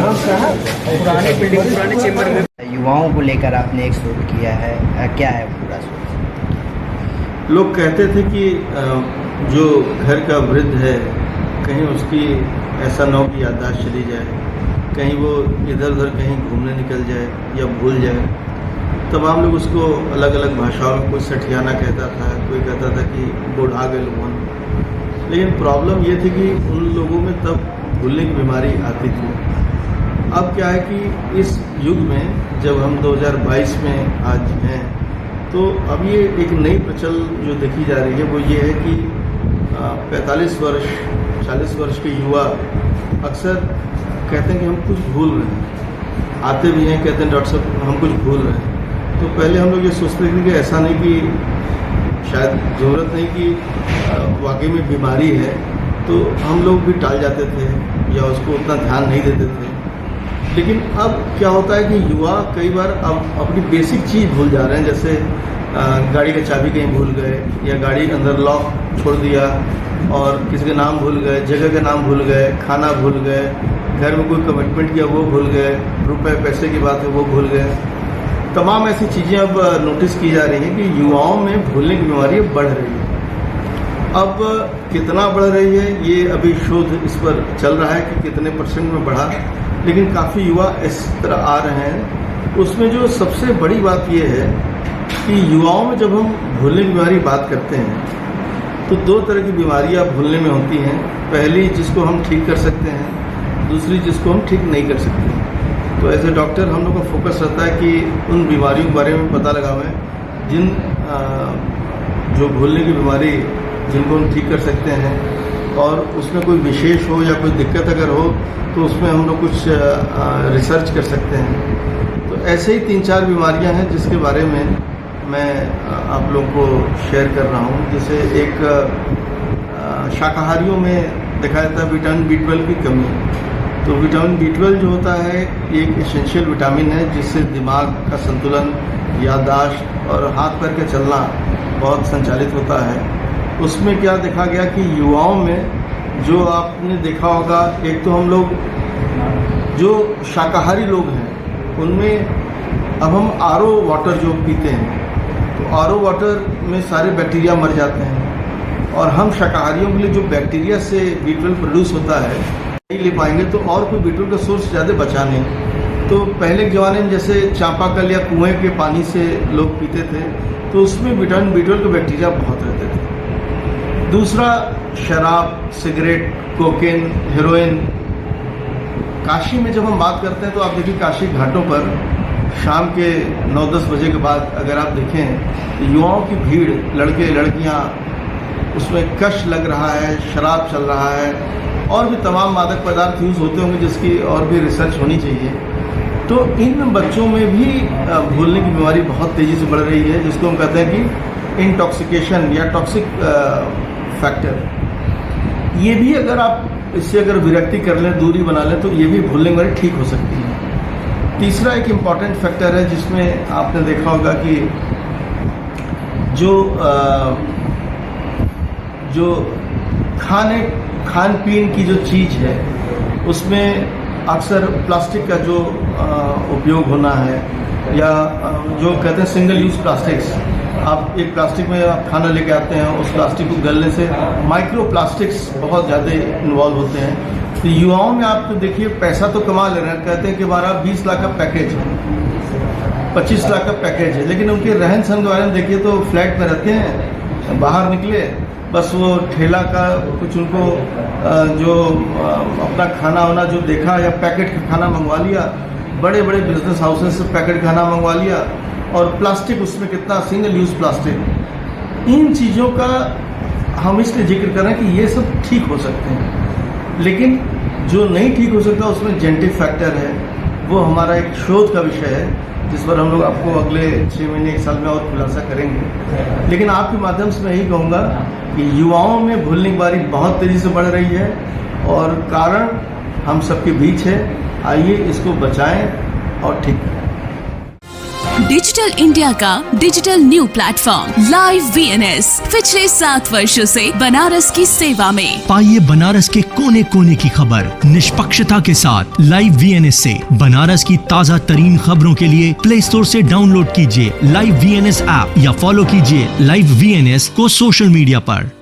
पुराने बिल्डिंग पुराने चेंबर में युवाओं को लेकर आपने एक शोध किया है, क्या है पूरा शोध? लोग कहते थे कि जो घर का वृद्ध है कहीं उसकी ऐसा न हो कि याददाश्त चली जाए, कहीं वो इधर उधर कहीं घूमने निकल जाए या भूल जाए। तमाम लोग उसको अलग अलग भाषाओं में, कोई सठियाना कहता था, कोई कहता था कि बूढ़ा गए लोगन। लेकिन प्रॉब्लम ये थी कि उन लोगों में तब भूलने की बीमारी आती थी। अब क्या है कि इस युग में जब हम 2022 में आज हैं, तो अब ये एक नई प्रचल जो देखी जा रही है वो ये है कि 45 वर्ष 40 वर्ष के युवा अक्सर कहते हैं कि हम कुछ भूल रहे हैं। आते भी हैं, कहते हैं डॉक्टर साहब हम कुछ भूल रहे हैं। तो पहले हम लोग ये सोचते थे कि ऐसा नहीं, कि शायद ज़रूरत नहीं कि वाकई में बीमारी है, तो हम लोग भी टाल जाते थे या उसको उतना ध्यान नहीं देते थे। लेकिन अब क्या होता है कि युवा कई बार अब अपनी बेसिक चीज़ भूल जा रहे हैं, जैसे गाड़ी का चाबी कहीं भूल गए या गाड़ी के अंदर लॉक छोड़ दिया और किसी का नाम भूल गए, जगह का नाम भूल गए, खाना भूल गए, घर में कोई कमिटमेंट किया वो भूल गए, रुपए पैसे की बात है वो भूल गए। तमाम ऐसी चीज़ें अब नोटिस की जा रही हैं कि युवाओं में भूलने की बीमारी बढ़ रही है। अब कितना बढ़ रही है ये अभी शोध इस पर चल रहा है कि कितने % में बढ़ा, लेकिन काफ़ी युवा इस तरह आ रहे हैं। उसमें जो सबसे बड़ी बात ये है कि युवाओं में जब हम भूलने की बीमारी बात करते हैं तो 2 तरह की बीमारियां भूलने में होती हैं। पहली जिसको हम ठीक कर सकते हैं, दूसरी जिसको हम ठीक नहीं कर सकते। तो एज ए डॉक्टर हम लोग का फोकस रहता है कि उन बीमारियों के बारे में पता लगावें जिन जो भूलने की बीमारी जिनको हम ठीक कर सकते हैं, और उसमें कोई विशेष हो या कोई दिक्कत अगर हो तो उसमें हम लोग कुछ रिसर्च कर सकते हैं। तो ऐसे ही 3-4 बीमारियां हैं जिसके बारे में मैं आप लोगों को शेयर कर रहा हूं। जैसे एक शाकाहारियों में देखा जाता है विटामिन B12 की कमी। तो विटामिन B12 जो होता है एक एसेंशियल विटामिन है जिससे दिमाग का संतुलन, याददाश्त और हाथ पैर का चलना बहुत संचालित होता है। उसमें क्या देखा गया कि युवाओं में जो आपने देखा होगा, एक तो हम लोग जो शाकाहारी लोग हैं उनमें अब हम RO वाटर जो पीते हैं तो RO वाटर में सारे बैक्टीरिया मर जाते हैं, और हम शाकाहारियों के लिए जो बैक्टीरिया से B12 प्रोड्यूस होता है नहीं ले पाएंगे, तो और कोई B12 का सोर्स ज़्यादा बचा नहीं। तो पहले के ज़माने में जैसे चापाकल या कुएं के पानी से लोग पीते थे तो उसमें विटामिन B12 के बैक्टीरिया बहुत रहते थे। दूसरा शराब, सिगरेट, कोकेन, हेरोइन। काशी में जब हम बात करते हैं तो आप देखिए काशी घाटों पर शाम के 9-10 बजे के बाद अगर आप देखें तो युवाओं की भीड़, लड़के लड़कियां, उसमें कश लग रहा है, शराब चल रहा है और भी तमाम मादक पदार्थ यूज़ होते होंगे जिसकी और भी रिसर्च होनी चाहिए। तो इन बच्चों में भी भूलने की बीमारी बहुत तेज़ी से बढ़ रही है, जिसको हम कहते हैं कि इंटॉक्सिकेशन या टॉक्सिक फैक्टर। ये भी अगर आप इससे अगर विरक्ति कर लें, दूरी बना लें, तो ये भी भूलने की बीमारी ठीक हो सकती है। तीसरा एक इम्पॉर्टेंट फैक्टर है जिसमें आपने देखा होगा कि जो खान पीन की जो चीज़ है उसमें अक्सर प्लास्टिक का जो उपयोग होना है, या जो कहते हैं सिंगल यूज़ प्लास्टिक्स। आप एक प्लास्टिक में आप खाना लेके आते हैं, उस प्लास्टिक को गलने से माइक्रो प्लास्टिक्स बहुत ज़्यादा इन्वॉल्व होते हैं। तो युवाओं में आप तो देखिए पैसा तो कमा ले रहे हैं, कहते हैं कि हमारा 20 लाख का पैकेज है, 25 लाख का पैकेज है, लेकिन उनके रहन सहन के बारे में देखिए तो फ्लैट में रहते हैं, बाहर निकले बस वो ठेला का कुछ उनको जो अपना खाना वाना जो देखा या पैकेट का खाना मंगवा लिया, बड़े बड़े बिजनेस हाउसेज से पैकेट खाना मंगवा लिया, और प्लास्टिक उसमें कितना सिंगल यूज़ प्लास्टिक। इन चीज़ों का हम इसलिए जिक्र कर रहे हैं कि ये सब ठीक हो सकते हैं, लेकिन जो नहीं ठीक हो सकता उसमें जेनेटिक फैक्टर है। वो हमारा एक शोध का विषय है जिस पर हम लोग आपको अगले 6 महीने 1 साल में और खुलासा करेंगे। लेकिन आपके माध्यम से मैं यही कहूँगा कि युवाओं में भूलने की बीमारी बहुत तेज़ी से बढ़ रही है और कारण हम सबके बीच है। आइए इसको बचाएं और ठीक करें। डिजिटल इंडिया का digital new platform live VNS पिछले 7 वर्षों से बनारस की सेवा में। पाइए बनारस के कोने कोने की खबर निष्पक्षता के साथ लाइव VNS से। बनारस की ताज़ा तरीन खबरों के लिए प्ले स्टोर से डाउनलोड कीजिए लाइव VNS ऐप या फॉलो कीजिए लाइव VNS को सोशल मीडिया पर।